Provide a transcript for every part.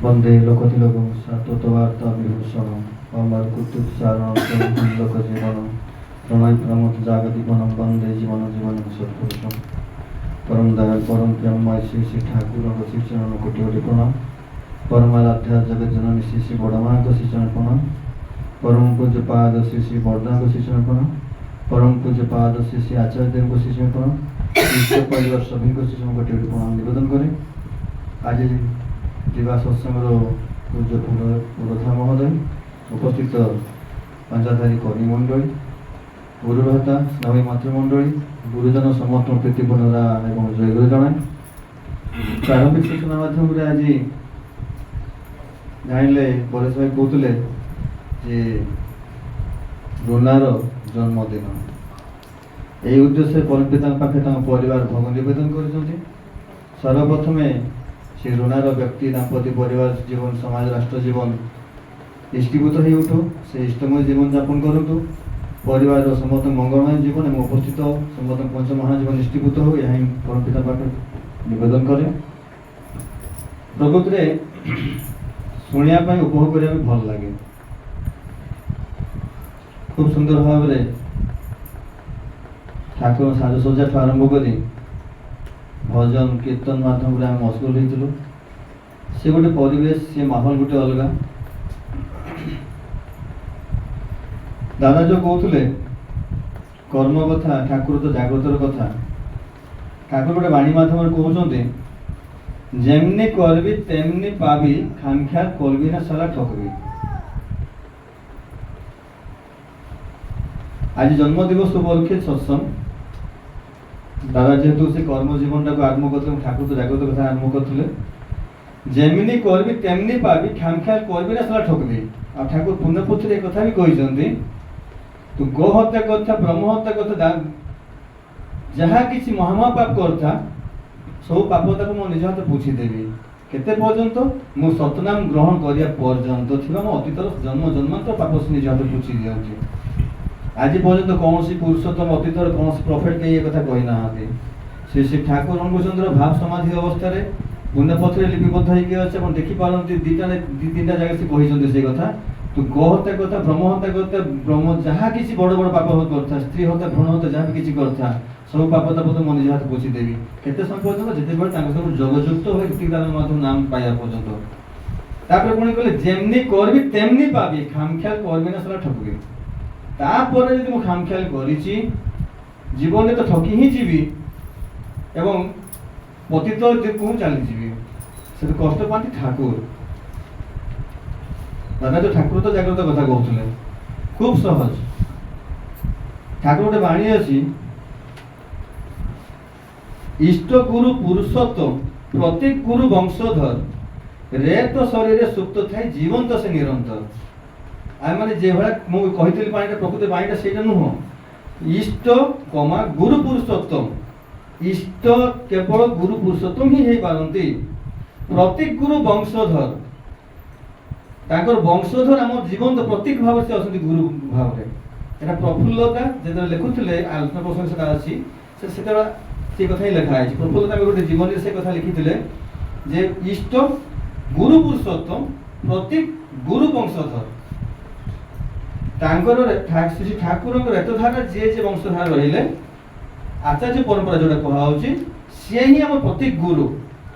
वंदे लोकतिलकं सात्वतवार्ताविभूषणम् अमरकुतुकचारणं लोकजीवनं प्रणयप्रमोदजागदीपनं वंदे जीवन जीवन सत्पुरुषं परम दयाल परम प्रेममय श्री श्री ठाकुर श्री चरण कोटि कोटि प्रणाम। परमाराध्या जगत जननी श्री श्री बड़मा श्री चरण प्रणाम। परम पूज्य पाद श्री श्री बड़दा श्री चरण प्रणाम। परम पूज्य पाद श्री श्री आचार्य देव को श्री चरण प्रणाम। ईश्वर परिवार सभी को श्री चरण कोटि कोटि प्रणाम निवेदन करें। आज दिवा सत्संग पूज्य पुरोधा महोदय उपस्थित पंचाधारी कर्मी मंडली गुरुभ्राता नवी मातृमंडली गुरुजन समस्त प्रीतिपूर्णरा एवं जय गुरु जनाए। प्रारंभिक सूचना माध्यम आज जानिले परेश भाई कहते जे रुनार जन्मदिन यही उद्देश्य परम पिता पाखे परिवार भोग निवेदन कर। सर्वप्रथम से रुनार व्यक्ति दाम्पत्य परिवार जीवन समाज राष्ट्र जीवन इष्टीभूत हो उठो से इष्टमय जीवन यापन करूँ। परिवार समस्त मंगलमय जीवन एवं उपस्थित समस्त पंच महाजीवन इष्टीभूत हो यह परम पिता पाखे निवेदन करे। प्रकृति शुणापी उपभोग करने भल लगे। खूब सुंदर भाव में ठाकुर साजसज्जा आरंभ कर भजन कीर्तन माध्यम आम मशगुल होइतिलु। से गोटे परिवेश से माहौल गोटे अलग। दादा जो कहते कर्म कथा ठाकुर तो जागृतर कथा ठाकुर गोटे बाणी माध्यम कहते जेमनी करबी तेमनी पाबी खामख्याल करबी ना साला ठकबी। आज जन्मदिवस उपलक्षे सत्संग दादा जेहेतु से कर्म जीवन टाक आरम्भ करते ठाकुर तो जागृत कथा आरम्भ करते जेमिनी करबी तेमनी पाबी खामख्याल करबी ना साला ठकबी। आ ठाकुर पुण्यपुत्र एक कथा भी कहते तू गो हत्या करता ब्रह्म हत्या करता जहाँ किसी महामहा पाप करता सब पाप तक मो निज हाथ पूछीदेवी केते पर्यंत मु सतनाम ग्रहण करिया पर्यंत थिबा मो अतीतर जन्म जन्मांतर पाप से निज हाथ पूछी दियौची। आज पर्यंत कौन पुरुषोत्तम अतीतर कौन प्रफेट के ये कथा कही ना श्री श्री ठाकुर रंगचंद्र भाव समाधि अवस्था पुण्यपथरे लिपिबद्ध होकर देखी पारती दीटा तीन जगह से कही से कथा तू गो हत्या करता ब्रह्म हत्या करता ब्रह्म जहाँ किसी बड़ बड़ पाप करता स्त्री हत्या भ्रूण हत्या जहाँ भी किसी करता सब पाप ताप मो निज हाथ पोछी देवी केते समय पर्यंत जिते सब जगजुक्त हो नाम पाया पर्यंत पुणी कहले जेमनी करबी तेमनी पाबी खामख्याल करबी ना साला ठकबी। तापर यदि मु खामख्याल करिछि जीवन तो ठकी ही जीवी एवं पतित को चली जीवी से कष्ट पाती ठाकुर। दादा जो ठाकुर तो जागृत कथा कहते खूब सहज ठाकुर गोटे बाणी अच्छी इष्ट गुरु पुरुषोत्तम प्रति गुरु वंशधर रे तो शरीर सुप्त थाई जीवन तो से निरंतर। आम मैंने जो भाई मुझे कही पानी प्रकृति पानी से नुह इष्ट कमा गुरु पुरुषोत्तम इष्ट केवल गुरु पुरुषोत्तम ही पारती प्रतीक गुरु वंशधर ताकर वंशधर आम जीवन तो प्रतीक भाव से अच्छा गुरु भाव में प्रफुल्लता जो लिखुले आलोचना प्रसंग से अच्छी से कथा ही लिखा है। प्रफुल्लता गोटे जीवन से कथा लिखी जे इष्ट गुरु पुरुषोत्तम प्रतीक गुरु वंशधर श्री ठाकुर रेतधारा जे जे वंशधारा रहिले आचार्य परंपरा जोटा कहुच्छी सी ही आम प्रतीक गुरु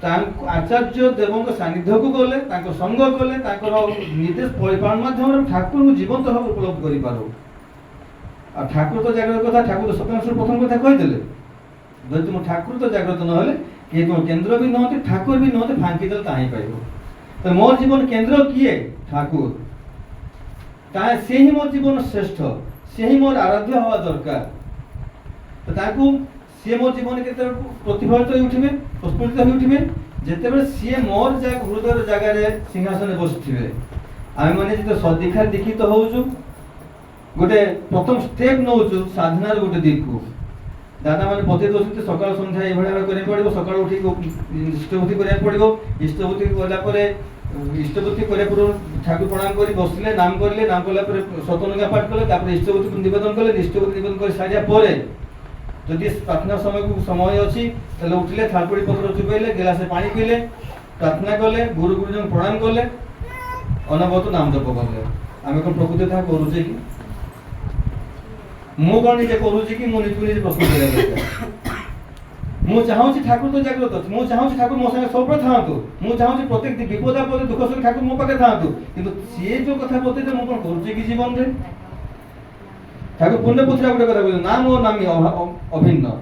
आचार्य देव सानिध्य को गले संग कले निर्देश परिपालन माध्यम ठाकुर जीवंत भाव उपलब्ध कर ठाकुर तो जागृत कथा ठाकुर सत्यनारायण प्रथम कथा कहीदेले जब तुम ठाकुर तो जागृत न किए तुम केन्द्र भी नहते ठाकुर भी नहते फांकी देल ताही पाइब। तो मोर जीवन केन्द्र किए ठाकुर से ही मोर जीवन श्रेष्ठ से ही मोर आराध्य हवा दरकार। तो सी मोर जीवन के प्रतिफलित हो उठे प्रस्फुटित हो उठे जिते सी मोर हृदय जगार सिंहासन बसुवे आम मैंने जो सदीक्षा दीक्षित हो गोटे प्रथम स्टेप नौ साधनार गोटे दिग को दादा मैंने बतई दे सकाल सन्ध्या ये भाई पड़ो सकाल उठी इष्टभूति करा पड़ो इष्टभूति कलापर इष्टभूति करने पूर्व ठाकुर प्रणाम कर बसले नाम करें नाम कलापर सतनुगा पाठ कले इष्टभूति को निवेदन कले इष्टभूति निवेदन कर सारापर जदि प्रार्थना समय को समय अच्छी उठिले थालपड़ी पत्र चुपैले गिलासे पानी पीले प्रार्थना कले गुरु गुरुजन प्रणाम कले अनवरत नाम जप कले आम कौन प्रकृति था करुचे कि मु कौन निजे करुचे कि मुझे प्रश्न कर मु चाहूँ ठाकुर तो जागृत अच्छे मु चाहूँ ठाकुर मो संगे सब था मु चाहूँ प्रत्येक विपद आपद दुख सुख ठाकुर मो पाखे था कि सी जो कथा बतई मुझे कौन करुचे कि जीवन में ठाकुर पुण्य पुत्र गोटे कथा कहते नाम और नामी अभिन्न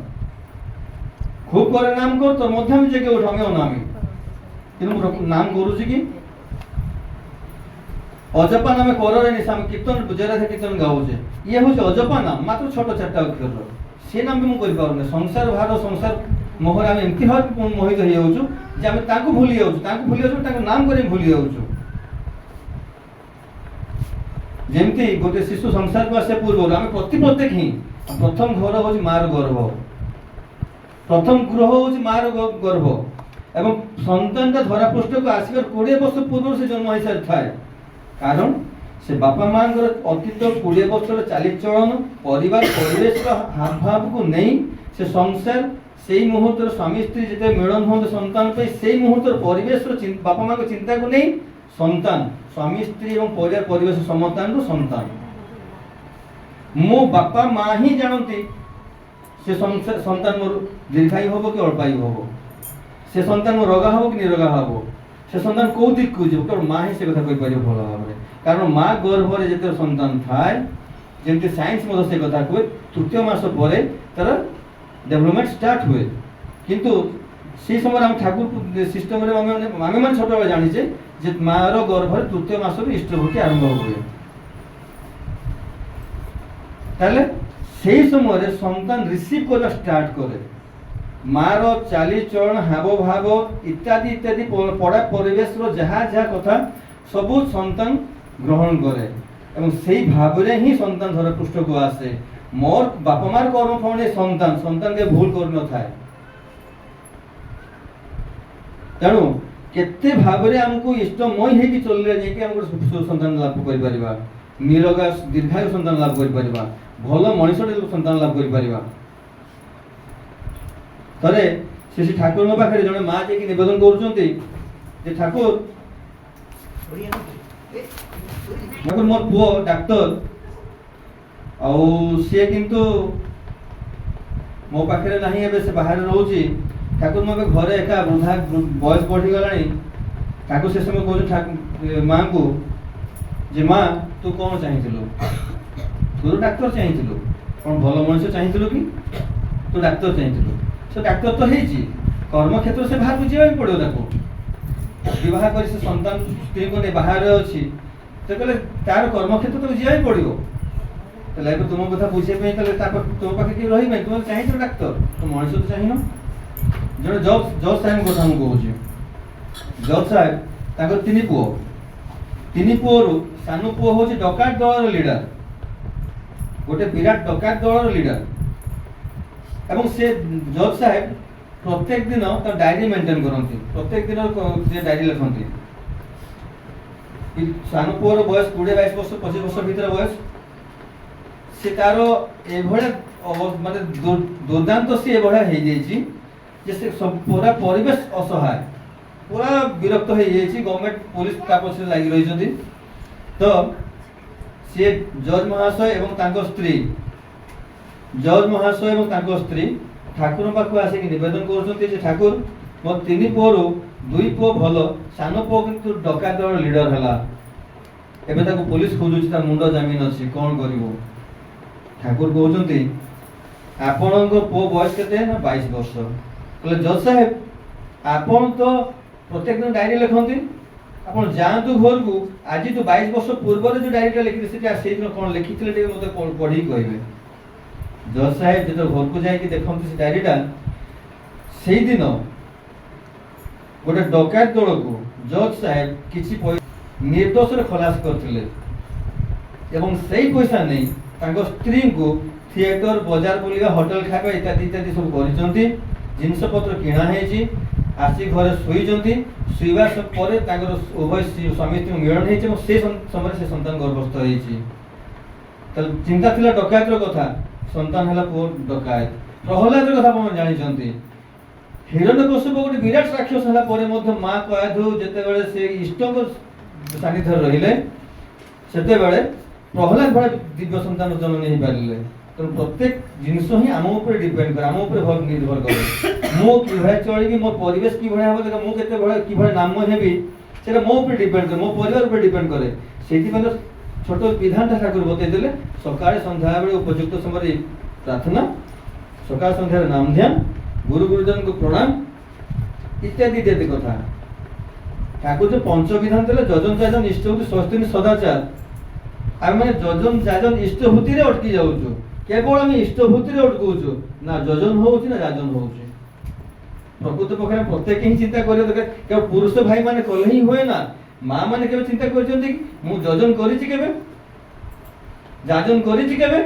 खूब करे नाम कर तो मध्य जगह उठ हमें अनामी कि नाम करुचे कि अजपा नाम कर निशा कीर्तन जयराधा कीर्तन गाऊे ये हूँ अजपा नाम मात्र छोट चार्टा अक्षर से नाम भी मुझे कर संसार भार संसार मोहर आम एमती भाव मोहित हो जाऊँ भूली जाऊँ नाम कर भूली जाऊँ जमती गोटे शिशु संसार को आसा पूर्व आम प्रत्येक ही प्रथम घर हूँ मार गर्भ प्रथम गृह हूँ मार गर्भ एवं सन्तान धरा पृष्ठ को आसबार 20 वर्ष पूर्व से जन्म हो सारी थाए कारण से बापा माँ अतीत 20 वर्ष चालीचलन परिवार परिवेश हाव भाव को नहीं से संसार से मुहूर्त स्वामी स्त्री जिते मिलन हूँ सन्तान से मुहूर्त परिवेश बापा माँ चिंता को नहीं सन्तान स्वामी स्त्री और परिवार परिवेश समतान सन्तान मो बापा माँ ही जानती से सन्तान मोर दीर्घायु हम कि अल्पायु हम से सन्तान मोर रगा हम कि निरगा हम से सन्तान कौ दिक को जीव केवल माँ ही से कथा कहीपर भल भाव में कारण माँ गर्भ में जिते सन्तान थाए जमी साइंस से कथा कहे तृतीय मास पर तार डेभलपमेंट स्टार्ट हुए किंतु से समय आम ठाकुर सिस्टम आम मैंने छोट बेले जानीचे जे मार गर्भ में तृतीय मास इष्टभूति आरंभ हुए ताले से समय सन्तान रिसीव करना स्टार्ट करे मार चालीचलन हाव भाव इत्यादि इत्यादि पड़ा परिवेश जहाँ जहाँ कथा सबू सन्तान ग्रहण करे एवं से भाव में ही सन्तान धरा पृष्ठ को आसे मोर बापा मार कर्म फल सन्तान सन्तान के भूल कर न थाए तेणु केते भाव में आमको इष्टमय होगी चलने जाकि सन्तान लाभ कर निरगा दीर्घायु सन्तान लाभ कर भल मनीषटे सन्तान लाभ कर थे से ठाकुर पाखे जड़े माँ जी नवेदन कर ठाकुर ठाकुर मोर पुओ डाक्टर सी किंतु मो पाखे नहीं एबे से बाहर रोची ठाकुर मो घरे एका वृद्धा बयस बढ़ी गला ठाकुर से समय कह माँ को जे माँ तू कौन चाहिए तू डाक्तर चाहिए कौन भल मनुष्य चाहिए कि तू डाक्तर चाहिए से डाक्तर तो है कर्म क्षेत्र से बाहर को जावाक पड़ो बह कर सन्तान स्त्री को नहीं बाहर अच्छी तो कहले तार कर्म क्षेत्र तो जावाक पड़ो तुम कथा बुझे तुम पाखे किए रही तुम चाहिए डाक्तर तो मनुष्य तो चाहिए जो जज साहेब कथा मुझे जज साहेब तीन पुओ सान पुओ हूँ डकायत दल लीडर गोटे विराट डकायत दल लीडर एवं से जज साहेब प्रत्येक दिन डायरी मेंटेन करती प्रत्येक दिन डायरी लिखती सान पुओर बयस 20-22 वर्ष 25 वर्ष भीतर बयस से तार माने दुर्दांत सी एभलिया से सब पूरा परिवेश असहाय पूरा विरक्त हो गवर्नमेंट पुलिस पछे लगी रही तो सी जज महाशय एवं स्त्री जज महाशय एवं स्त्री ठाकुर पाक आसिक नवेदन कर ठाकुर मोर 3 पुओ 2 पुओ भल सान पुओ कि डकायत दल लीडर है एवं पुलिस खोजुची मुंड जमीन अच्छी कौन कर ठाकुर कहते आपण पुओ बयस के 22 वर्ष कहले जज साहेब आपण तो प्रत्येक दिन डायरी लिखती आप जातु घर को आज तो 22 वर्ष पूर्व जो डायरीटा लिखी से दिन कौन लिखी मत पढ़ी कहे जज साहेब जो घर को जाकि देखते से डायरीटा से दिन गोटे डकायत दल को जज साहेब किसी निर्दोष खलास करते से पैसा नहीं स्त्री को थिएटर बजार बुलिया होटेल खाଇବା इत्यादि इत्यादि सब कर जिनस पत्र किणा आसी घरे शुईचंती शुवा पर उभय स्वामी स्त्री मिलन हो से समय से सन्तान गर्भस्थ हो चिंता थिला डकायतर कथा सन्तान है पुओ डकायत प्रहलाद कथा आप जानते हिरण्यकश्यप गोटे विराट राक्षस होला परे मध्य मां कयाधु जेतेबेले से इष्टक सानिध्य रहिले सेतेबेले प्रहलाद भाई दिव्य संतान जन्म नहीं पारे। तो प्रत्येक जिनस ही आम ऊपर डिपेंड करे, आम ऊपर निर्भर करे। मो कि चलि मो परिवेश कि हम मु केते कि नाम हेबी सेटा मो ऊपर डिपेंड करे, मो परिवार ऊपर डिपेंड करे। सेति छोट विधान ठाकुर बतईदे सकाଳେ संध्या बेले उपयुक्त समय प्रार्थना, सकाळ संध्यार नाम ध्यान, गुरु गुरुजन को प्रणाम इत्यादि इत्यादि कथा। ठाकुर जो पंच विधान देले जजन जाजन इष्टभूति स्वस्तिनी सदाचार। आम मैंने जजन जाजन इष्टभूति रे अटकी जाऊछु, केवल आम इष्टभूति रे अटकुछु ना जजन होउछि ना जाजन होउछि। प्रकृत पक्षे प्रत्येक ही चिंता करियो दरकार। केवल पुरुष भाई माने कले ही होए ना, मां माने केवल चिंता करछन्ति कि मु जजन करिछि केबे, जाजन करिछि केबे,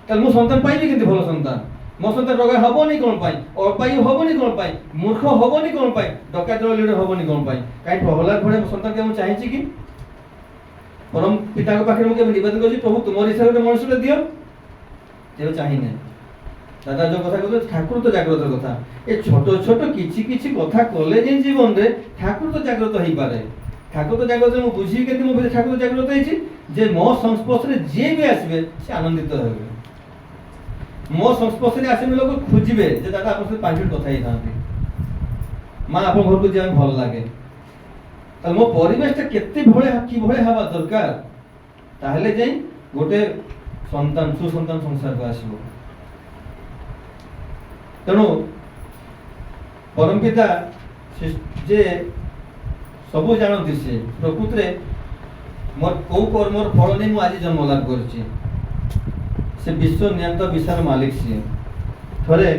तल मु संतान पाइबि किंतु भलो संतान, मो संतान रोगा हबोनी कोन पाई, अपायु हबोनी कोन पाई, मूर्ख हबोनी कोन पाई, डकायत लीडर हबोनी कोन पाई। काई प्रहलाद भळे संतान के मु चाहिछि कि परम पिता के पाखे मु के निवेदन करछि प्रभु तुमर इच्छा रे मनुष्य दियो, तेरे चाहि नै। दादा जो कथा कहते ठाकुर तो जागृत कथा, ए छोट छोट किछि किछि कथा कले जे जीवन रे ठाकुर तो जागृत होई पारे। ठाकुर तो जागृत मु बुझी केति मु ठाकुर जागृत होइछि जे मो संस्पर्श रे जे भी आसबे से आनंदित हेबे। मो संस्पर्श रे आसे लोग खोजिबे जे दादा आपन से 5 मिनिट कथा ही थांती, मां आपन घर को जे भल लागे। त मो परिवेश ता केते भळे कि भळे हवा दरकार, ताहले जे गोटे संतान सुसंतान संसार को आसीबो। तेणु परमपिता जे सबू जानती से प्रकृत रे मोर को कर्मर फल नहीं मु आज जन्म लाभ करछि, से विश्व नियंत विशाल मालिक से। थरे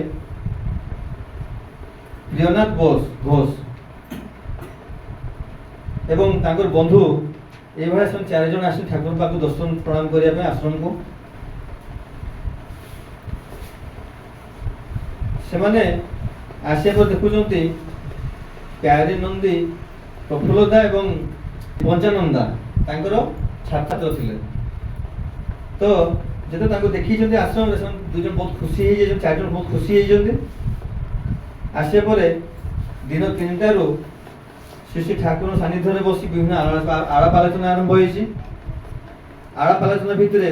प्रियनाथ घोष एवं तांकर बंधु ए भाई सब 4 जन आसी ठाकुर पाक दर्शन प्रणाम करिया पे आश्रम को। से माने आसिया पर देखुचंती प्यारी नंदी प्रफुल्लता एवं पंचानंदा तांकर छात्र थिले। तो जेते तांको देखि जंती आश्रम रे सब 2 जन बहुत खुशी हे जे 4 जन बहुत खुशी हे जंती। आसिया परे दिन 3टा रो श्री ठाकुर सानिध्य रे बसी विभिन्न आलाप आलोचना आरंभ होइछि। आलाप आलोचना भितरे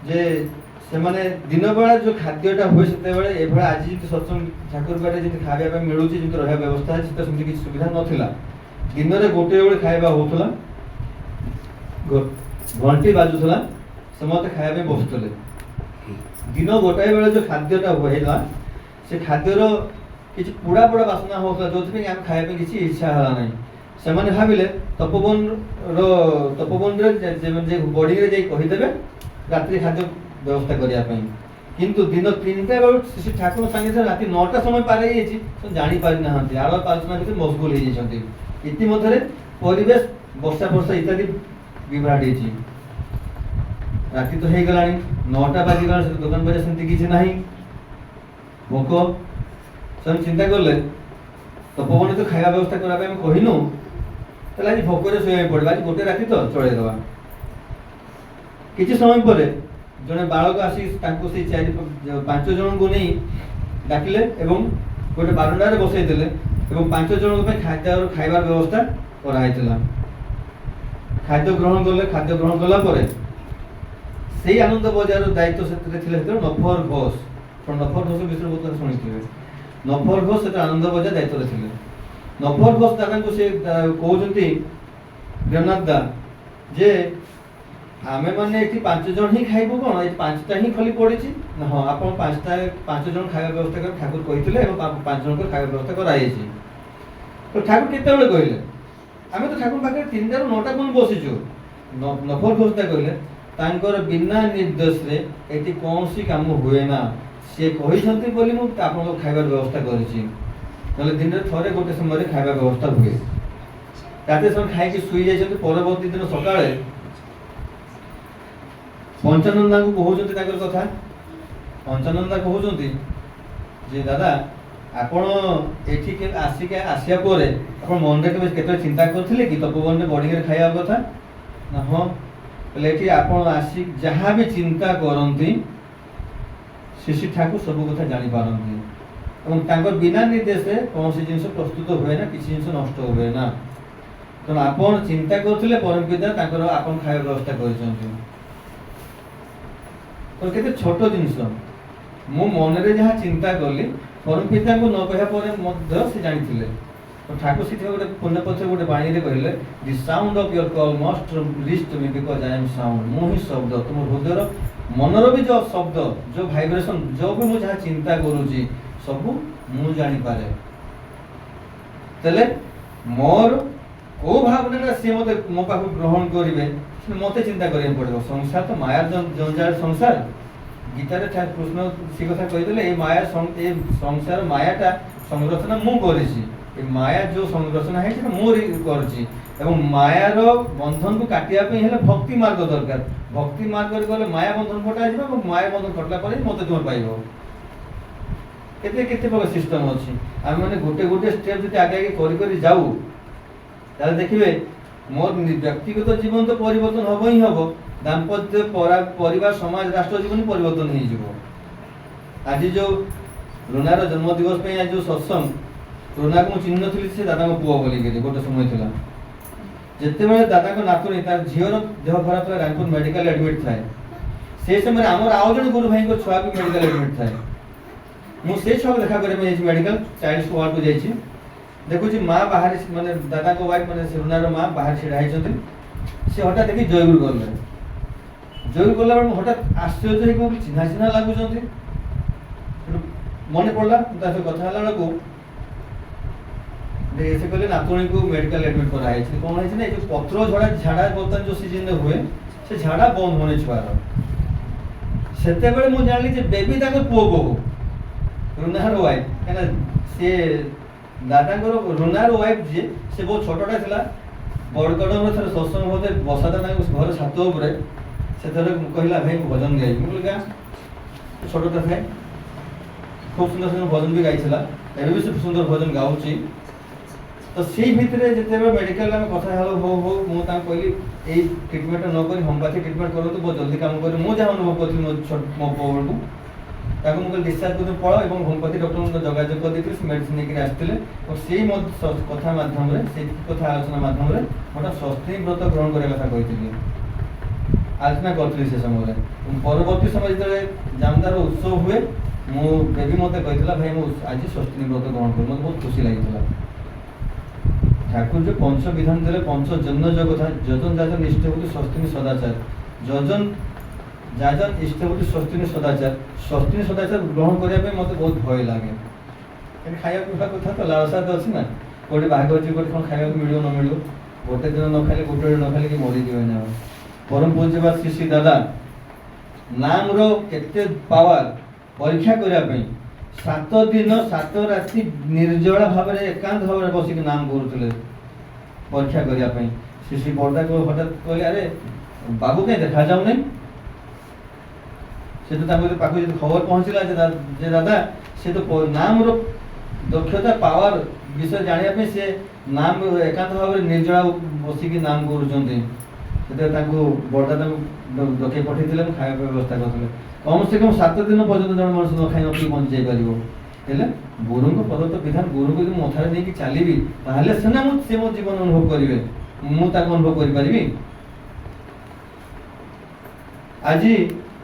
जे से माने दिन बेला जो खाद्यटा हुए सेते बेले ए भला आज जे सत्संग ठाकुर बाटे जे खाबा पे मिलुची जे रहया व्यवस्था छै त सेमति किछ सुविधा नथिला। दिन रे गोटे बेले खाइबा होतला, घंटी बाजुथला, समते खाइबा पे बसतले। दिन गोटाय बेले जो खाद्यटा होइला से खाद्यर किछ पुड़ा पुड़ा बासना होतला, जोथि पे हम खाइबा पे किछ इच्छा हला नै। से माने भाबिले तपोवन रे जे बॉडी रे जे कहि देबे रात्रि खाद्य व्यवस्था करिया पई, किंतु दिन 3टा बेल श्री ठाकुर सानिध्य राति 9टा समय पारे हेछि तो जानि पारि नहंती। आलो आलोचना भितर मशगुल हे जेछंती। इति मधरे परिवेश वर्षा वर्षा इत्यादि विभ्राट हेछि। राति तो हे गलानी 9टा बाजी गला, से दुकान बजे सेंति किछि नाही। भोक सब चिंता करले तपोवन तो खाଇବା व्यवस्था करा पे हम कहिनु तला आज भोक रे सोय पड़बा, आज गोटे राति तो चले दवा। किछि समय परे जने बालक आसी तांको से 4-5 जन को नहीं डाकिले एवं गोटे बारंडा रे बसई देले एवं 5 जन पे खाइबार व्यवस्था करा हैतला। खाद्य ग्रहण करले, खाद्य ग्रहण कला परे सेही आनंद बजार दायित्व सेते थिले नफर घोष। नफर घोष विषय बहुत सुनिथिबे। नफर घोष सेते आनंद बजार दायित्व रे थिले। नफर घोष दादा को से कहउजंती जगन्नाथ दा जे आमे माने एठी 5 जन ही खाइबो कोन, ए 5टा ही खाली पड़िछि ना। हां आपण 5 जन खाଇବା व्यवस्था कर ठाकुर कहितले एवं 5 जन को खाଇବା व्यवस्था कराइछि। तो ठाकुर केते बेले कहिले आमे तो ठाकुर पाखे 3टा रो 9टा कोन बसिछु। नफर घोषता कहिले तांकर बिना निर्देश रे एठी कोनसी काम हुए ना, से कहिसंती बोली मु आपण लोग खाइबार व्यवस्था करिछि। नले दिन रे थरे गोटे समय रे खाइबा व्यवस्था हुए। राते सब खाइ के सुई जाइछंती। परवर्ती दिन सकाळे पंचानंदा को कहउछंती ताकर कथा। पंचानंदा कहउछंती जे दादा आपण एठी के आसिया परे आपण मन रे केते चिंता करथिले कि तपोवन रे बॉडी रे खाइबा कथा ना। हां पले एठी आपण आसी जहां भी चिंता करंती श्री ठाकुर सब कथा जानी पारती এবং তাঙ্কর বিনা নির্দেশে কোনসি জিনিস প্রস্তুত হয় না, কিছু জিনিস নষ্ট হবে না। কারণ আপন চিন্তা করলে পরম পিতা তাঙ্কর আপন খাଇବା ব্যবস্থা କରିଛନ୍ତି। তো কেতে ছোট জিনিস মু মନରେ যাহা চিন্তা কলি পরম পিতাଙ୍କୁ ନ କହିବା ପରେ ମଧ୍ୟ ସେ ଜାଣିଥିଲେ। ତ ଠାକୁର ସେଠି ଗୋଟେ ପୁଣ୍ୟ ପଥରେ ଗୋଟେ ବାଣୀରେ କହିଲେ the sound of your call must reach to me because I am sound. ମୁଁ ହିଁ ଶବ୍ଦ, ତୁମ ହୃଦୟର ମନର ବି ଯୋଉ ଶବ୍ଦ ଯୋଉ ଭାଇବ୍ରେସନ ଯୋଉ ବି ମୁଁ ଯାହା ଚିନ୍ତା କରୁଛି ସବୁ ମୁଁ ଜାଣିପାରେ। ତାହେଲେ ମୋର କୋଉ ଭାବନାଟା ସିଏ ମତେ ମୋ ପାଖକୁ ଗ୍ରହଣ କରିବେ ମତେ ଚିନ୍ତା କରିବାକୁ ପଡିବ। ସଂସାର ତ ମାୟାର ଜଞ୍ଜାଳ ସଂସାର। ଗୀତାରେ କୃଷ୍ଣ ସେ କଥା କହିଦେଲେ ଏ ମାୟା ଏ ସଂସାର ମାୟାଟା ସଂରଚନା ମୁଁ କରିଛି। ଏ ମାୟା ଯୋଉ ସଂରଚନା ହେଇଛି ମୁଁ କରିଛି ଏବଂ ମାୟାର ବନ୍ଧନକୁ କାଟିବା ପାଇଁ ହେଲେ ଭକ୍ତି ମାର୍ଗ ଦରକାର। ଭକ୍ତି ମାର୍ଗରେ ଗଲେ ମାୟା ବନ୍ଧନ କଟାଯିବ ଏବଂ ମାୟା ବନ୍ଧନ କଟିଲା ପରେ ମତେ ତୁମେ ପାଇବ। କେତେ କେତେ ପ୍ରକାର ସିଷ୍ଟମ ଅଛି। ଆମେ ମାନେ ଗୋଟେ ଗୋଟେ ଷ୍ଟେପ୍ ଯଦି ଆগে ଆগে କରି କରି ଯାଉ ତାହେଲେ ଦେଖିବେ ମୋର ବ୍ୟକ୍ତିଗତ ଜୀବନ ତ ପରିବର୍ତ୍ତନ ହବ ହିଁ ହବ, ଦାମ୍ପତ୍ୟ ପରିବାର ସମାଜ ରାଷ୍ଟ୍ର ଜୀବନ ପରିବର୍ତ୍ତନ ହେଇଯିବ। ଆଜି ଯୋଉ ରୁନାର ଜନ୍ମ ଦିବସ ପାଇଁ ଆଜି ଯୋଉ ସତ୍ସଙ୍ଗ, ରୁନାକୁ ମୁଁ ଚିହ୍ନି ନଥିଲି ସେ ଦାଦାଙ୍କ ପୁଅ ବୋଲିକିରି ଗୋଟେ ସମୟ ଥିଲା। ଯେତେବେଳେ ଦାଦାଙ୍କ ନାତୁଣୀ ତାର ଝିଅର ଦେହ ଖରାପ ଥିଲା ରାୟପୁର ମେଡିକାଲ ଆଡମିଟ୍ ଥାଏ, ସେ ସମୟରେ ଆମର ଆଉ ଜଣେ ଗୁରୁ ଭାଇଙ୍କ ଛୁଆ ବି ମେଡିକାଲ ଆଡମିଟ୍ ଥାଏ। ମୁଁ ସେ ଛୁଆକୁ ଦେଖା କରିବା ପାଇଁ ଯାଇଛି ମେଡିକାଲ ଚାଇଲ୍ଡ ୱାର୍ଡକୁ ଯାଇଛି। ଦେଖୁଛି ମା ବାହାରେ ମାନେ ଦାଦାଙ୍କ ୱାଇଫ ମାନେ ରୁନାର ମା ବାହାରେ ଛିଡା ହେଇଛନ୍ତି। ସେ ହଠାତ୍ ଦେଖି ଜୟଗୁରୁ ଗଲେ। ଜୟଗୁରୁ ଗଲା ବେଳେ ମୁଁ ହଠାତ୍ ଆଶ୍ଚର୍ଯ୍ୟ ହେଇକି ଚିହ୍ନା ଚିହ୍ନା ଲାଗୁଛନ୍ତି। ମନେ ପଡିଲା ତା ସହିତ କଥା ହେଲା ବେଳକୁ ସେ କହିଲେ ନାତୁଣୀକୁ ମେଡିକାଲ ଆଡମିଟ୍ କରାଯାଇଛି। କଣ ହେଇଛି ନା ଏ ଯୋଉ ପତ୍ର ଝାଡା ବର୍ତ୍ତମାନ ଯୋଉ ସିଜନରେ ହୁଏ ସେ ଝାଡା ବନ୍ଦ ହଉନି ଛୁଆର। ସେତେବେଳେ ମୁଁ ଜାଣିଲି ଯେ ବେବି ତାଙ୍କ ପୁଅ ବୋହୁ ରୁନାର ୱାଇଫ। କାହିଁକିନା ସେ ଦାଦାଙ୍କର ରୁନାର ୱାଇଫ ଯିଏ ସେ ବହୁତ ଛୋଟଟା ଥିଲା। ବଡ଼ଗଡ଼ର ଥରେ ସତ୍ସଙ୍ଗ ବୋଧେ ବସାତା ତାଙ୍କ ଘର ଛାତ ଉପରେ ସେଥରେ କହିଲା ଭାଇ ମୁଁ ଭଜନ ଗାଇବି। ମୁଁ କହିଲି ଗା, ଛୋଟଟା ଥାଏ খুব সুন্দর সুন্দর ভজন ବି ଗାଇଥିଲା, ଏବେ ବି ସେ ସୁନ୍ଦର ଭଜନ ଗାଉଛି। ତ ସେଇ ଭିତରେ ଯେତେବେଳେ ମେଡିକାଲରେ ଆମେ କଥା ହେଲୁ ହଉ ହଉ ମୁଁ ତାଙ୍କୁ କହିଲି ଏଇ ଟ୍ରିଟମେଣ୍ଟ ନ କରି ହୋମିଓପାଥି ଟ୍ରିଟମେଣ୍ଟ କରନ୍ତୁ, ବହୁତ ଜଲ୍ଦି କାମ କରିବ। ମୁଁ ଯାହା ଅନୁଭବ କରିଥିଲି ମୋ ପୁଅ ବେଳକୁ ତାକୁ ମୁଁ କହିଲି ଡିସଚାର୍ଜ କରି ପଳାଅ ଏବଂ ହୋମିଓପାଥି ଡକ୍ଟରଙ୍କ ଯୋଗାଯୋଗ କରିଦେଇଥିଲି। ସେ ମେଡ଼ିସିନ ନେଇକି ଆସିଥିଲେ ଏବଂ ସେଇ କଥା ମାଧ୍ୟମରେ ସେଇ କଥା ଆଲୋଚନା ମାଧ୍ୟମରେ ଗୋଟେ ସ୍ୱସ୍ତି ବ୍ରତ ଗ୍ରହଣ କରିବା କଥା କହିଥିଲି, ଆଲୋଚନା କରିଥିଲି ସେ ସମୟରେ। ପରବର୍ତ୍ତୀ ସମୟ ଯେତେବେଳେ ଜାମଦାର ଉତ୍ସବ ହୁଏ ମୁଁ ବେବି ମତେ କହିଥିଲା ଭାଇ ମୁଁ ଆଜି ସ୍ୱସ୍ତି ବ୍ରତ ଗ୍ରହଣ କଲି। ମତେ ବହୁତ ଖୁସି ଲାଗିଥିଲା। ଠାକୁର ଯୋଉ ପଞ୍ଚ ବିଧାନ ଦେଲେ ପଞ୍ଚ ଜନ୍ମ ଯୋଗ କଥା ଯଜନ ଯାଜନ ଇଷ୍ଟ ବୋଲି ସ୍ୱସ୍ତିନି ସଦାଚାର, ଯଜନ ଯାଜନ ଇଷ୍ଟ ବୋଲି ସ୍ୱସ୍ତିନି ସଦାଚାର। ସ୍ୱସ୍ତିନି ସଦାଚାର ଗ୍ରହଣ କରିବା ପାଇଁ ମତେ ବହୁତ ଭୟ ଲାଗେ। ଖାଇବା ପିଇବା କଥା ତ ଲାଳସା ତ ଅଛି ନା, କୋଉଠି ଭାଗ ଅଛି କୋଉଠି କଣ ଖାଇବାକୁ ମିଳିବ ନ ମିଳିବ, ଗୋଟେ ଦିନ ନ ଖାଇଲେ ଗୋଟେ ଦିନ ନ ଖାଇଲେ କି ମରିଯିବ ନା। ପରମ ପୂଜ୍ୟବାଦ ଶ୍ରୀ ଶ୍ରୀ ଦାଦା ନାମର କେତେ ପାୱାର ପରୀକ୍ଷା କରିବା ପାଇଁ 7 ଦିନ 7 ରାତି ନିର୍ଜଳ ଭାବରେ ଏକାନ୍ତ ଭାବରେ ବସିକି ନାମ କରୁଥିଲେ ପରୀକ୍ଷା କରିବା ପାଇଁ। ଶ୍ରୀ ଶ୍ରୀ ବରଦାକୁ ହଠାତ୍ କହିଲେ ଆରେ ବାବୁ କାହିଁ ଦେଖାଯାଉନାହିଁ। ସେ ତ ତାଙ୍କ ପାଖକୁ ଯଦି ଖବର ପହଞ୍ଚିଲା ଯେ ଦାଦା ସେ ତ ନାମର ଦକ୍ଷତା ପାୱାର ବିଷୟରେ ଜାଣିବା ପାଇଁ ସେ ନାମ ଏକାନ୍ତ ଭାବରେ ନିର୍ଜଳ ବସିକି ନାମ କରୁଛନ୍ତି। ସେତେବେଳେ ତାଙ୍କୁ ବରଦା ତାଙ୍କୁ ଡକେଇ ପଠେଇଥିଲେ, ଖାଇବା ପାଇଁ ବ୍ୟବସ୍ଥା କରିଥିଲେ। କମ ସେ କମ 7 ଦିନ ପର୍ଯ୍ୟନ୍ତ ଜଣେ ମଣିଷ ନ ଖାଇ ନଥିଲି ବଞ୍ଚି ଯାଇପାରିବ। ହେଲେ ଗୁରୁଙ୍କ ପ୍ରଦତ୍ତ ବିଧାନ ଗୁରୁଙ୍କୁ ଯଦି ମଥାରେ ନେଇକି ଚାଲିବି ତାହେଲେ ସିନା ସେ ମୋ ଜୀବନ ଅନୁଭବ କରିବେ, ମୁଁ ତାକୁ ଅନୁଭବ କରିପାରିବି। ଆଜି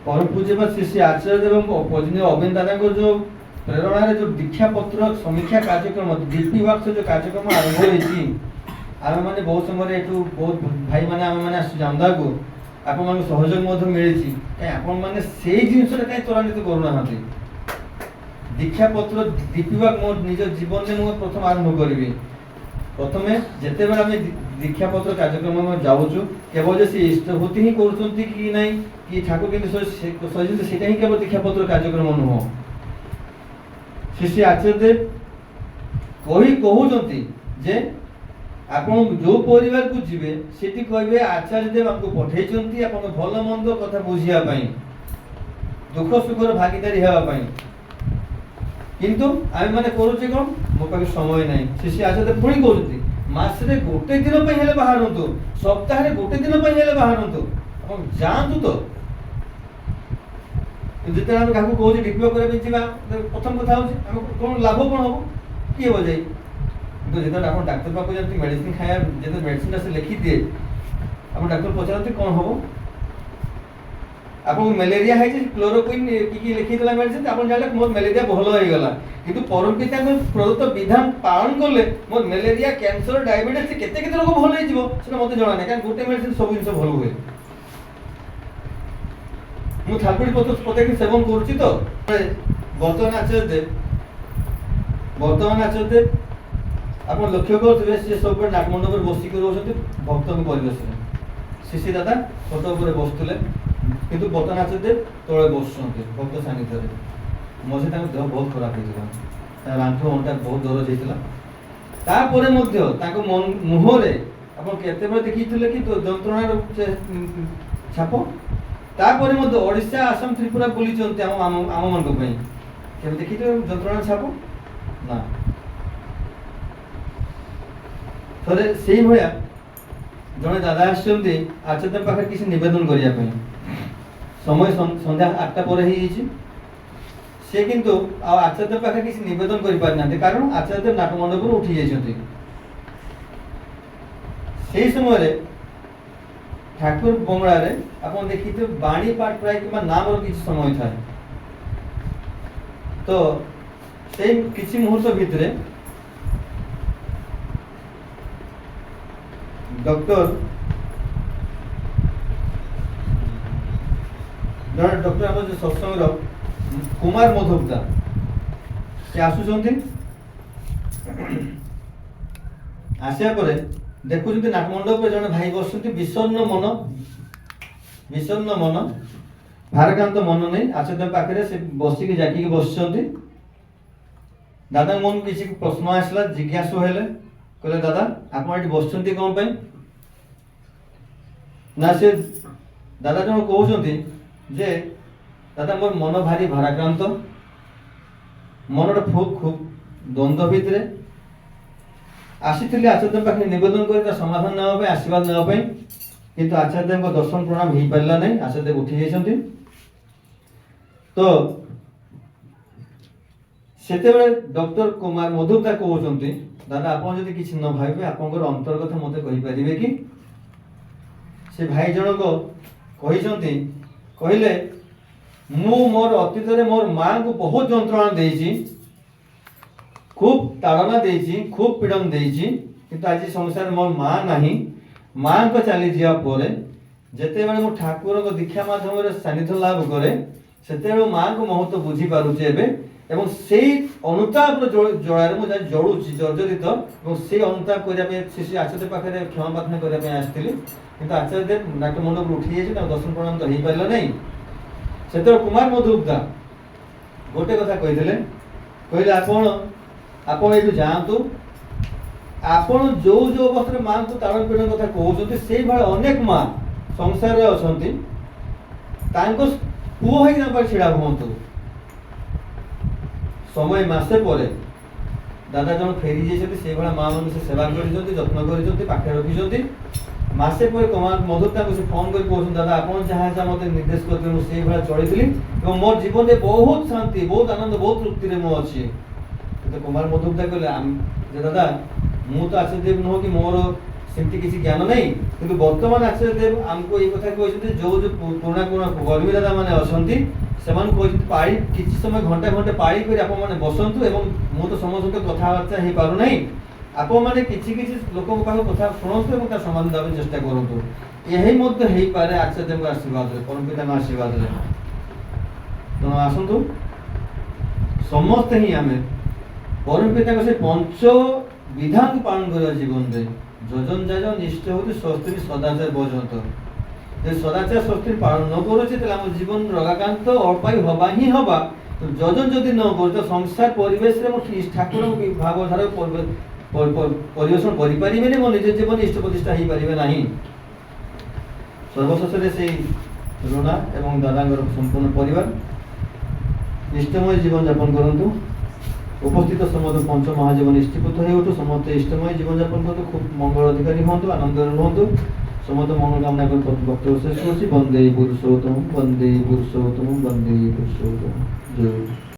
ପରମ ପୂଜ୍ୟପାଦ ଶ୍ରୀ ଶ୍ରୀ ଆଚାର୍ଯ୍ୟ ଦେବଙ୍କ ପୂଜନୀୟ ଅବିନ୍ଦ ଦାଦାଙ୍କ ଯୋଉ ପ୍ରେରଣାରେ ଯୋଉ ଦୀକ୍ଷା ପତ୍ର ସମୀକ୍ଷା କାର୍ଯ୍ୟକ୍ରମ ଡିପି ୱାର୍କସ ଯୋଉ କାର୍ଯ୍ୟକ୍ରମ ଆରମ୍ଭ ହେଇଛି, ଆମେ ମାନେ ବହୁତ ସମୟରେ ଏଠୁ ବହୁତ ଭାଇମାନେ ଆମେ ମାନେ ଆସିଛୁ ଜାମଦାକୁ, ଆପଣମାନଙ୍କୁ ସହଯୋଗ ମଧ୍ୟ ମିଳିଛି। କାହିଁ ଆପଣମାନେ ସେଇ ଜିନିଷଟା କାହିଁ ତ୍ୱରାନ୍ୱିତ କରୁନାହାନ୍ତି। ଦୀକ୍ଷା ପତ୍ର ଦୀପିବାକୁ ମୋ ନିଜ ଜୀବନରେ ମୁଁ ପ୍ରଥମ ଆରମ୍ଭ କରିବି। ପ୍ରଥମେ ଯେତେବେଳେ ଆମେ ଦୀକ୍ଷା ପତ୍ର କାର୍ଯ୍ୟକ୍ରମ ଯାଉଛୁ କେବଳ ଯେ ସେ ଇଷ୍ଟଭୂତି ହିଁ କରୁଛନ୍ତି କି ନାହିଁ କି ଠାକୁର କେମିତି ସହିଛନ୍ତି ସେଇଟା ହିଁ କେବଳ ଦୀକ୍ଷା ପତ୍ର କାର୍ଯ୍ୟକ୍ରମ ନୁହଁ। ଶ୍ରୀ ଶ୍ରୀ ଆଚାର୍ଯ୍ୟଦେବ କହୁଛନ୍ତି ଯେ ଆପଣ ଯୋଉ ପରିବାରକୁ ଯିବେ ସେଠି କହିବେ ଆଚାର୍ଯ୍ୟଦେବ ଆମକୁ ପଠେଇଛନ୍ତି ଆପଣଙ୍କ ଭଲ ମନ୍ଦ କଥା ବୁଝିବା ପାଇଁ, ଦୁଃଖ ସୁଖର ଭାଗିଦାରୀ ହେବା ପାଇଁ। କିନ୍ତୁ ଆମେ ମାନେ କରୁଛେ କଣ, ମୋ ପାଖରେ ସମୟ ନାହିଁ। ଶ୍ରୀ ଆଚାର୍ଯ୍ୟଦେବ ପୁଣି କହୁଛନ୍ତି ମାସରେ ଗୋଟେ ଦିନ ପାଇଁ ହେଲେ ବାହାରନ୍ତୁ, ସପ୍ତାହରେ ଗୋଟେ ଦିନ ପାଇଁ ହେଲେ ବାହାରନ୍ତୁ, ଆପଣ ଯାଆନ୍ତୁ ତ। ଯେତେବେଳେ ଆମେ କାହାକୁ କହୁଛେ ଡିପ୍ଲୋ କରିବା ପାଇଁ ଯିବା, ପ୍ରଥମ କଥା ହେଉଛି ଆମେ କ'ଣ ଲାଭ କ'ଣ ହେବ, କିଏ ହେବ ଯାଇ। କିନ୍ତୁ ଯେତେବେଳେ ଆପଣ ଡାକ୍ତର ପାଖକୁ ଯାଆନ୍ତି ମେଡ଼ିସିନ ଖାଇବା, ଯେତେବେଳେ ମେଡ଼ିସିନଟା ସେ ଲେଖିଦିଏ, ଆପଣ ଡାକ୍ତର ପଚାରନ୍ତି କ'ଣ ହେବ, ଆପଣଙ୍କୁ ମ୍ୟାଲେରିଆ ହେଇଛି, କ୍ଲୋରୋକୁଇନ୍ କି ଲେଖିଦେଲା ମେଡ଼ିସିନ, ଆପଣ ଜାଣିଲେ ମୋର ମ୍ୟାଲେରିଆ ଭଲ ହେଇଗଲା। କିନ୍ତୁ ପରମପିତାଙ୍କ ପ୍ରଦତ୍ତ ବିଧାନ ପାଳନ କଲେ ମୋର ମ୍ୟାଲେରିଆ, କ୍ୟାନ୍ସର, ଡାଇବେଟିସ୍ କେତେ କେତେ ରୋଗ ଭଲ ହେଇଯିବ ସେଟା ମୋତେ ଜଣା ନାହିଁ, କାରଣ ଗୋଟେ ମେଡ଼ିସିନ ସବୁ ଜିନିଷ ଭଲ ହୁଏ। ମୁଁ ଥାଲପଡ଼ି ପତ୍ର ପ୍ରତ୍ୟେକ ସେବନ କରୁଛି ତ। ବର୍ତ୍ତମାନ ଆଚାର୍ଯ୍ୟ ଦେବ ଆପଣ ଲକ୍ଷ୍ୟ କରୁଥିବେ ସେ ସବୁବେଳେ ନାଟମଣ୍ଡପରେ ବସିକି ରହୁଛନ୍ତି ଭକ୍ତଙ୍କ ପରିବେଶରେ। ଶିଶି ଦାଦା ଖଟ ଉପରେ ବସୁଥିଲେ, କିନ୍ତୁ ବର୍ତ୍ତମାନ ଆଚାର୍ଯ୍ୟ ଦେବ ତଳେ ବସୁଛନ୍ତି ଭକ୍ତ ସାନ୍ନିଧ୍ୟରେ। ମଝିରେ ତାଙ୍କ ଦେହ ବହୁତ ଖରାପ ହେଇଥିଲା, ତାଙ୍କ ଆଣ୍ଠୁ ଅଣ୍ଟା ବହୁତ ଦରଜ ହେଇଥିଲା। ତାପରେ ମଧ୍ୟ ତାଙ୍କ ମୁହଁରେ ଆପଣ କେତେବେଳେ ଦେଖିଥିଲେ କି ଯନ୍ତ୍ରଣାର ଛାପ। ତାପରେ ମଧ୍ୟ ଓଡ଼ିଶା, ଆସାମ, ତ୍ରିପୁରା ବୁଲିଛନ୍ତି ଆମମାନଙ୍କ ପାଇଁ, କେବେ ଦେଖିଥିଲେ ଯନ୍ତ୍ରଣା ଛାପ ନା। ଥରେ ସେଇଭଳିଆ ଜଣେ ଦାଦା ଆସିଛନ୍ତି ଆଚାର୍ଯ୍ୟ ପାଖରେ କିଛି ନିବେଦନ କରିବା ପାଇଁ। ସମୟ ସନ୍ଧ୍ୟା 8ଟା ପରେ ହେଇଯାଇଛି। ସେ କିନ୍ତୁ ଆଉ ଆଚାର୍ଯ୍ୟ ପାଖରେ କିଛି ନିବେଦନ କରିପାରିନାହାନ୍ତି, କାରଣ ଆଚାର୍ଯ୍ୟ ନାଟମଣ୍ଡପରୁ ଉଠି ଯାଇଛନ୍ତି। ସେଇ ସମୟରେ ଠାକୁର ବଙ୍ଗଳାରେ ଆପଣ ଦେଖିଥିବେ ବାଣୀ ପାଠ ପ୍ରାୟ କିମ୍ବା ନାମର କିଛି ସମୟ ଥାଏ। ତ ସେଇ କିଛି ମୁହୂର୍ତ୍ତ ଭିତରେ ଡକ୍ଟର ଆମର ଯୋଉ ସତ୍ସଙ୍ଗର କୁମାର ମଧୁବଦା ସେ ଆସୁଛନ୍ତି। ଆସିବା ପରେ ଦେଖୁଛନ୍ତି ନାଟମଣ୍ଡପରେ ଜଣେ ଭାଇ ବସୁଛନ୍ତି, ବିଷଣ୍ଣ ମନ, ଭାରାକ୍ରାନ୍ତ ମନ ନେଇ ଆଚାର୍ଯ୍ୟ ପାଖରେ ସେ ବସିକି ଜାକିକି ବସିଛନ୍ତି। ଦାଦାଙ୍କ ମନକୁ କିଛି ପ୍ରଶ୍ନ ଆସିଲା, ଜିଜ୍ଞାସୁ ହେଲେ, କହିଲେ ଦାଦା ଆପଣ ଏଠି ବସିଛନ୍ତି କ'ଣ ପାଇଁ? ନା ସେ ଦାଦା ଜଣ କହୁଛନ୍ତି ଯେ ଦାଦା ମୋର ମନ ଭାରି ଭାରାକ୍ରାନ୍ତ, ମନଟା ଖୁବ୍ ଦ୍ୱନ୍ଦ୍ୱ ଭିତରେ। ଆସିଥିଲି ଆଚାର୍ଯ୍ୟ ପାଖରେ ନିବେଦନ କରି ତା ସମାଧାନ ନେବା ପାଇଁ, ଆଶୀର୍ବାଦ ନେବା ପାଇଁ, କିନ୍ତୁ ଆଚାର୍ଯ୍ୟଙ୍କ ଦର୍ଶନ ପ୍ରଣାମ ହେଇପାରିଲା ନାହିଁ। ଆଚାର୍ଯ୍ୟ ଉଠି ଯାଇଛନ୍ତି। ତ ସେତେବେଳେ ଡକ୍ଟର କୁମାର ମଧୁବଦା କହୁଛନ୍ତି ଦାଦା ଆପଣ ଯଦି କିଛି ନ ଭାବିବେ ଆପଣଙ୍କର ଅନ୍ତର୍ଗତ ମୋତେ କହିପାରିବେ କି? ସେ ଭାଇ ଜଣକ କହିଛନ୍ତି, କହିଲେ ମୁଁ ମୋର ଅତୀତରେ ମୋର ମାଙ୍କୁ ବହୁତ ଯନ୍ତ୍ରଣା ଦେଇଛି, ଖୁବ୍ ତାଡ଼ନା ଦେଇଛି, ଖୁବ୍ ପୀଡ଼ନ ଦେଇଛି, କିନ୍ତୁ ଆଜି ସଂସାରରେ ମୋର ମା ନାହିଁ। ମାଙ୍କ ଚାଲିଯିବା ପରେ ଯେତେବେଳେ ମୁଁ ଠାକୁରଙ୍କ ଦୀକ୍ଷା ମାଧ୍ୟମରେ ସାନ୍ନିଧ୍ୟ ଲାଭ କରେ, ସେତେବେଳେ ମାଙ୍କ ମହତ୍ତ୍ୱ ବୁଝିପାରୁଛି ଏବେ, ଏବଂ ସେଇ ଅନୁତାପର ଜଳାରେ ମୁଁ ଯାଇ ଜଳୁଛି ଜର୍ଜରିତ, ଏବଂ ସେଇ ଅନୁତାପ କରିବା ପାଇଁ ଶ୍ରୀ ଆଚାର୍ଯ୍ୟ ପାଖରେ କ୍ଷମା ପ୍ରାର୍ଥନା କରିବା ପାଇଁ ଆସିଥିଲି। କିନ୍ତୁ ଆଚାର୍ଯ୍ୟ ଦେବ ନାଟମଣ୍ଡପରୁ ଉଠି ଯାଇଛି, ତାଙ୍କ ଦର୍ଶନ ପ୍ରଣାମ ତ ହେଇପାରିଲା ନାହିଁ। ସେତେବେଳେ କୁମାର ମଧୁବଦା ଗୋଟେ କଥା କହିଥିଲେ, କହିଲେ ଆପଣ ଏଇଠୁ ଯାଆନ୍ତୁ, ଆପଣ ଯୋଉ ଅବସ୍ଥାରେ ମାଙ୍କୁ ତାଡ଼ନ ପୀଡ଼ନ କଥା କହୁଛନ୍ତି ସେଇଭଳି ଅନେକ ମା ସଂସାରରେ ଅଛନ୍ତି, ତାଙ୍କ ପୁଅ ହେଇକି ତାଙ୍କ ପାଖରେ ଛିଡ଼ା ହୁଅନ୍ତୁ। ସମୟ ମାସେ ପରେ ଦାଦା ଜଣ ଫେରି ଯାଇଛନ୍ତି, ସେଇଭଳିଆ ମା ମାନଙ୍କୁ ସେ ସେବା କରିଛନ୍ତି, ଯତ୍ନ କରିଛନ୍ତି, ପାଖରେ ରଖିଛନ୍ତି। ମାସେ ପରେ କୁମାର ମଧୁବଦାଙ୍କୁ ସେ ଫୋନ କରି କହୁଛନ୍ତି ଦାଦା ଆପଣ ଯାହା ଯାହା ମୋତେ ନିର୍ଦ୍ଦେଶ କରିଥିଲେ ମୁଁ ସେଇଭଳିଆ ଚଳିଥିଲି, ଏବଂ ମୋର ଜୀବନରେ ବହୁତ ଶାନ୍ତି, ବହୁତ ଆନନ୍ଦ, ବହୁତ ତୃପ୍ତିରେ ମୁଁ ଅଛି। କିନ୍ତୁ କୁମାର ମଧୁବଦା କହିଲେ ଯେ ଦାଦା ମୁଁ ତ ଆଚାର୍ଯ୍ୟ ଦେବ ନୁହଁ କି ମୋର ସେମିତି କିଛି ଜ୍ଞାନ ନାହିଁ, କିନ୍ତୁ ବର୍ତ୍ତମାନ ଆଚାର୍ଯ୍ୟ ଦେବ ଆମକୁ ଏଇ କଥା କହିଛନ୍ତି, ଯୋଉ ପୁରୁଣା କର୍ମୀ ଦାଦା ମାନେ ଅଛନ୍ତି ସେମାନଙ୍କୁ କହିଛନ୍ତି ପାଳି କିଛି ସମୟ ଘଣ୍ଟେ ପାଳି କରି ଆପଣମାନେ ବସନ୍ତୁ, ଏବଂ ମୁଁ ତ ସମସ୍ତଙ୍କ କଥାବାର୍ତ୍ତା ହେଇପାରୁନାହିଁ, ଆପଣମାନେ କିଛି ଲୋକଙ୍କ ପାଖକୁ କଥା ଶୁଣନ୍ତୁ ଏବଂ ତା ସମାଧାନ ଦେବା ପାଇଁ ଚେଷ୍ଟା କରନ୍ତୁ। ଏହି ମଧ୍ୟ ହେଇପାରେ ଆଚାର୍ଯ୍ୟଙ୍କ ଆଶୀର୍ବାଦରେ, ପରମପିତାଙ୍କ ଆଶୀର୍ବାଦରେ। ତେଣୁ ଆସନ୍ତୁ ସମସ୍ତେ ହିଁ ଆମେ ପରମପିତାଙ୍କ ସେ ପଞ୍ଚ ବିଧାନକୁ ପାଳନ କରିବା ଜୀବନରେ। ଯୋଜନ ଯାଜନ ନିଷ୍ଠ ହେଉଛି ସ୍ୱସ୍ତି ସଦାଚାର ପର୍ଯ୍ୟନ୍ତ। ଯଦି ସଦାଚାର ସ୍ୱସ୍ତି ପାଳନ ନ କରୁଛେ ତାହେଲେ ଆମ ଜୀବନ ରଗାକାନ୍ତ ଅଳ୍ପାୟୁ ହବା ହିଁ ହବା। ଯୋଜନ ଯଦି ନ କରୁଛ ସଂସାର ପରିବେଶରେ ମୁଁ ଠାକୁରଙ୍କ ଭାବଧାରା ପରିବେଷଣ କରିପାରିବେନି, ମୋ ନିଜ ଜୀବନ ଇଷ୍ଟ ପ୍ରତିଷ୍ଠା ହେଇପାରିବେ ନାହିଁ। ସର୍ବଶେଷରେ ସେଇ ରୁଣା ଏବଂ ଦାଦାଙ୍କର ସମ୍ପୂର୍ଣ୍ଣ ପରିବାର ଇଷ୍ଟମୟ ଜୀବନ ଯାପନ କରନ୍ତୁ। ଉପସ୍ଥିତ ସମସ୍ତ ପଞ୍ଚ ମହାଜୀବନ ଇଷ୍ଟୀକୃତ ହେଉଠୁ ସମସ୍ତେ ଇଷ୍ଟମୟ ଜୀବନ ଯାପନ କରନ୍ତୁ, ଖୁବ୍ ମଙ୍ଗଳ ଅଧିକାରୀ ହୁଅନ୍ତୁ, ଆନନ୍ଦରେ ରୁହନ୍ତୁ। সমস্ত মনোকামনা করে বক্তব্য শেষ করছি। বন্দে পুরুষোত্তম, বন্দে পুরুষোত্তম, বন্দে পুরুষোত্তম। জয় গুরু।